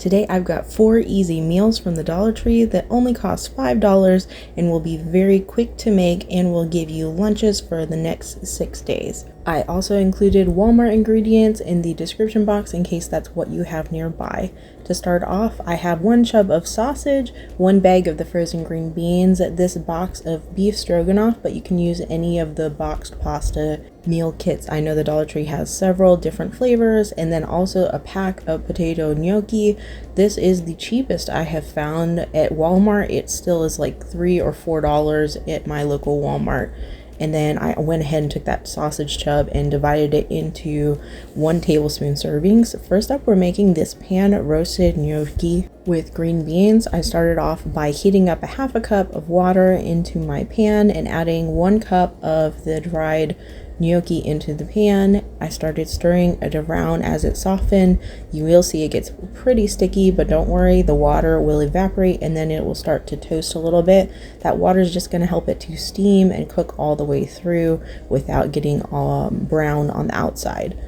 Today I've got 4 easy meals from the Dollar Tree that only cost $5 and will be very quick to make and will give you lunches for the next 6 days. I also included Walmart ingredients in the description box in case that's what you have nearby. To start off, I have 1 chub of sausage, 1 bag of the frozen green beans, this box of beef stroganoff, but you can use any of the boxed pasta meal kits. I know the Dollar Tree has several different flavors, and then also a pack of potato gnocchi. This is the cheapest I have found at Walmart. It still is like $3 or $4 at my local Walmart. And then I went ahead and took that sausage chub and divided it into 1 tablespoon servings. First up, we're making this pan roasted gnocchi with green beans. I started off by heating up a half a cup of water into my pan and adding 1 cup of the dried gnocchi into the pan. I started stirring it around as it softened. You will see it gets pretty sticky, but don't worry, the water will evaporate and then it will start to toast a little bit. That water is just going to help it to steam and cook all the way through without getting brown on the outside.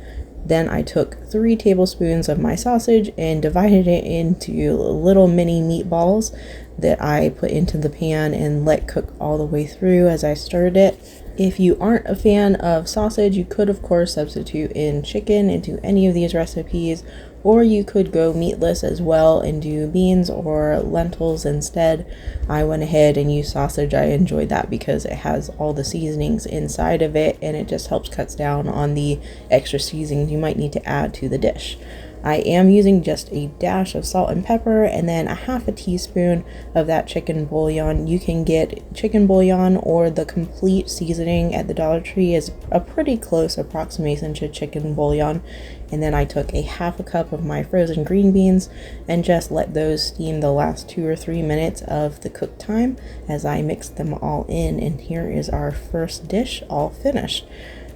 Then I took 3 tablespoons of my sausage and divided it into little mini meatballs that I put into the pan and let cook all the way through as I stirred it. If you aren't a fan of sausage, you could of course substitute in chicken into any of these recipes, or you could go meatless as well and do beans or lentils instead. I went ahead and used sausage. I enjoyed that because it has all the seasonings inside of it and it just helps cuts down on the extra seasonings you might need to add to the dish. I am using just a dash of salt and pepper and then a half a teaspoon of that chicken bouillon. You can get chicken bouillon or the complete seasoning at the Dollar Tree is a pretty close approximation to chicken bouillon. And then I took a half a cup of my frozen green beans and just let those steam the last 2 or 3 minutes of the cook time as I mixed them all in. And here is our first dish all finished.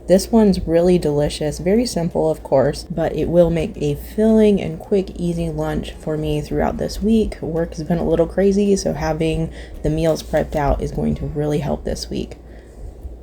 This one's really delicious, very simple of course, but it will make a filling and quick, easy lunch for me throughout this week. Work has been a little crazy, so having the meals prepped out is going to really help this week.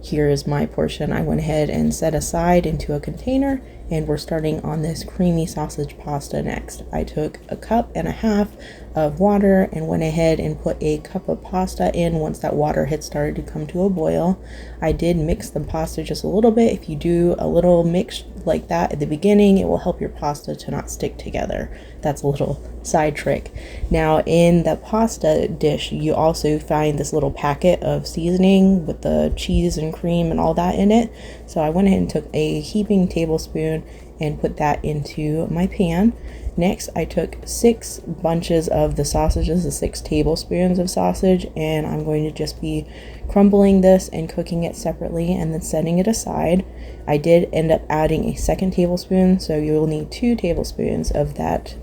Here is my portion I went ahead and set aside into a container, and we're starting on this creamy sausage pasta next. I took a cup and a half of water and went ahead and put a cup of pasta in once that water had started to come to a boil. I did mix the pasta just a little bit. If you do a little mix like that at the beginning, it will help your pasta to not stick together. That's a little side trick. Now in the pasta dish, you also find this little packet of seasoning with the cheese and cream and all that in it. So I went ahead and took a heaping tablespoon and put that into my pan. Next, I took 6 bunches of the sausages, the 6 tablespoons of sausage, and I'm going to just be crumbling this and cooking it separately and then setting it aside. I did end up adding a 2nd tablespoon, so you'll need 2 tablespoons of that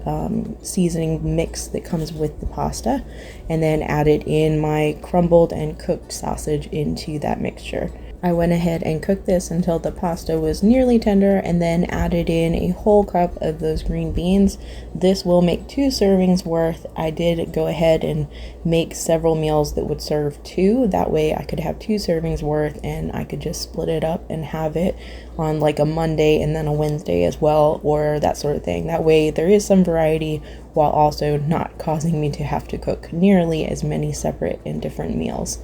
seasoning mix that comes with the pasta, and then added in my crumbled and cooked sausage into that mixture. I went ahead and cooked this until the pasta was nearly tender and then added in a whole cup of those green beans. This will make 2 servings worth. I did go ahead and make several meals that would serve 2. That way I could have 2 servings worth and I could just split it up and have it on like a Monday and then a Wednesday as well, or that sort of thing. That way there is some variety while also not causing me to have to cook nearly as many separate and different meals.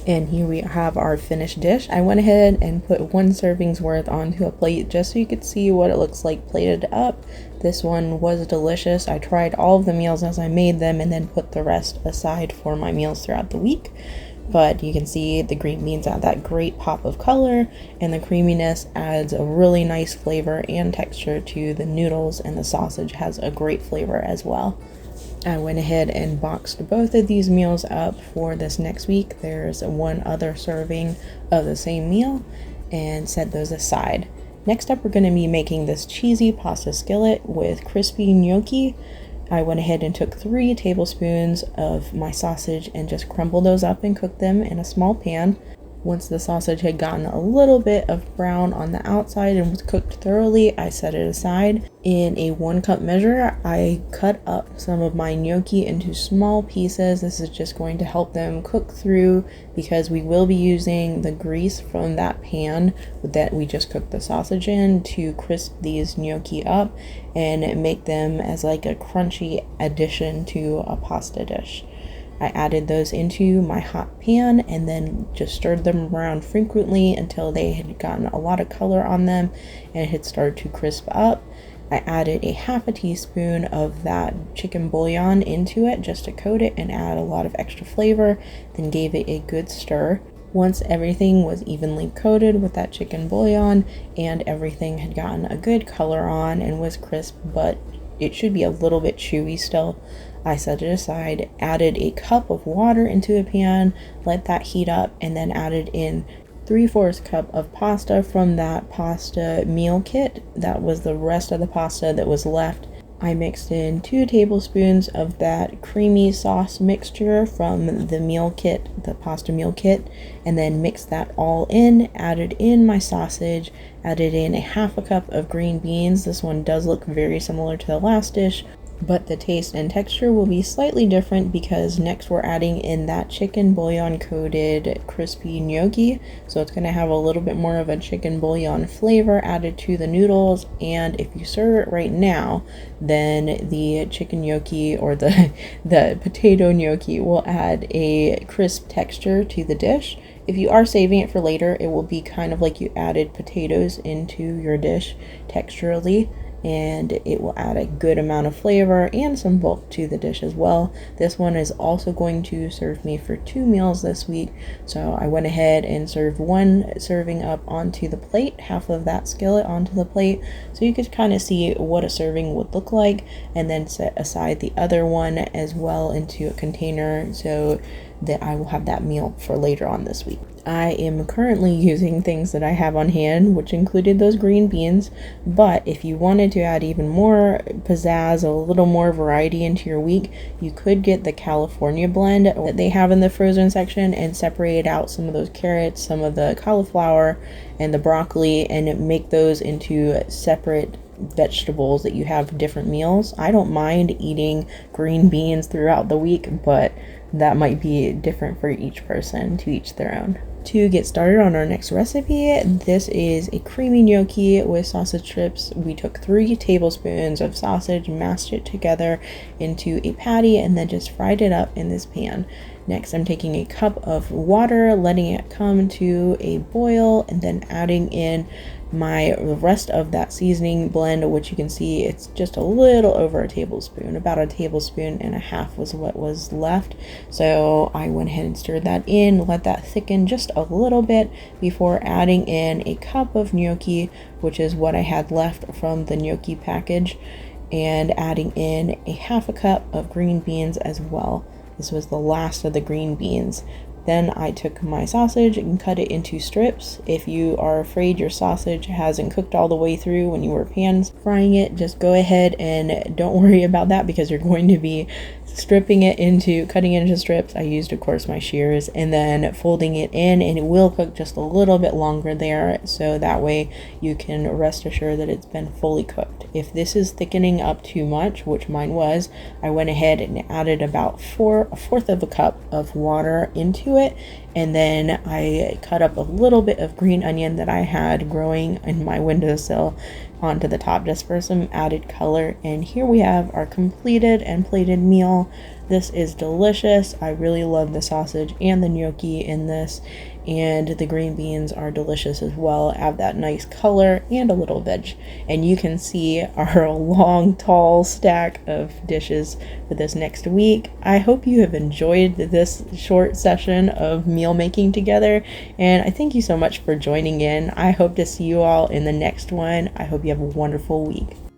And here we have our finished dish. I went ahead and put 1 serving's worth onto a plate just so you could see what it looks like plated up. This one was delicious. I tried all of the meals as I made them and then put the rest aside for my meals throughout the week. But you can see the green beans add that great pop of color, and the creaminess adds a really nice flavor and texture to the noodles, and the sausage has a great flavor as well. I went ahead and boxed both of these meals up for this next week. There's 1 other serving of the same meal and set those aside. Next up, we're going to be making this cheesy pasta skillet with crispy gnocchi. I went ahead and took 3 tablespoons of my sausage and just crumbled those up and cooked them in a small pan. Once the sausage had gotten a little bit of brown on the outside and was cooked thoroughly, I set it aside. In a 1 cup measure, I cut up some of my gnocchi into small pieces. This is just going to help them cook through because we will be using the grease from that pan that we just cooked the sausage in to crisp these gnocchi up and make them as like a crunchy addition to a pasta dish. I added those into my hot pan and then just stirred them around frequently until they had gotten a lot of color on them and it had started to crisp up. I added a half a teaspoon of that chicken bouillon into it just to coat it and add a lot of extra flavor, then gave it a good stir. Once everything was evenly coated with that chicken bouillon and everything had gotten a good color on and was crisp, but it should be a little bit chewy still, I set it aside, added a cup of water into a pan, let that heat up, and then added in 3/4 cup of pasta from that pasta meal kit. That was the rest of the pasta that was left. I mixed in 2 tablespoons of that creamy sauce mixture from the meal kit, the pasta meal kit, and then mixed that all in, added in my sausage, added in a half a cup of green beans. This one does look very similar to the last dish, but the taste and texture will be slightly different because next we're adding in that chicken bouillon coated crispy gnocchi. So it's going to have a little bit more of a chicken bouillon flavor added to the noodles. And if you serve it right now, then the chicken gnocchi or the potato gnocchi will add a crisp texture to the dish. If you are saving it for later, it will be kind of like you added potatoes into your dish texturally, and it will add a good amount of flavor and some bulk to the dish as well. This one is also going to serve me for 2 meals this week, so I went ahead and served 1 serving up onto the plate, half of that skillet onto the plate, so you could kind of see what a serving would look like, and then set aside the other one as well into a container so that I will have that meal for later on this week. I am currently using things that I have on hand, which included those green beans, but if you wanted to add even more pizzazz, a little more variety into your week, you could get the California blend that they have in the frozen section and separate out some of those carrots, some of the cauliflower, and the broccoli, and make those into separate vegetables that you have different meals. I don't mind eating green beans throughout the week, but that might be different for each person, to each their own. To get started on our next recipe, this is a creamy gnocchi with sausage strips. We took 3 tablespoons of sausage, mashed it together into a patty, and then just fried it up in this pan. Next, I'm taking a cup of water, letting it come to a boil, and then adding in the rest of that seasoning blend, which you can see it's just a little over a tablespoon, about a tablespoon and a half was what was left. So I went ahead and stirred that in, let that thicken just a little bit before adding in a cup of gnocchi, which is what I had left from the gnocchi package, and adding in a half a cup of green beans as well. This was the last of the green beans. Then I took my sausage and cut it into strips. If you are afraid your sausage hasn't cooked all the way through when you were pan frying it, just go ahead and don't worry about that because you're going to be cutting it into strips. I used, of course, my shears, and then folding it in, and it will cook just a little bit longer there, so that way you can rest assured that it's been fully cooked. If this is thickening up too much, which mine was, I went ahead and added about a fourth of a cup of water into it, and then I cut up a little bit of green onion that I had growing in my windowsill onto the top just for some added color. And here we have our completed and plated meal. This is delicious. I really love the sausage and the gnocchi in this, and the green beans are delicious as well. Add that nice color and a little veg, and you can see our long tall stack of dishes for this next week. I hope you have enjoyed this short session of meal making together, and I thank you so much for joining in. I hope to see you all in the next one. I hope you have a wonderful week.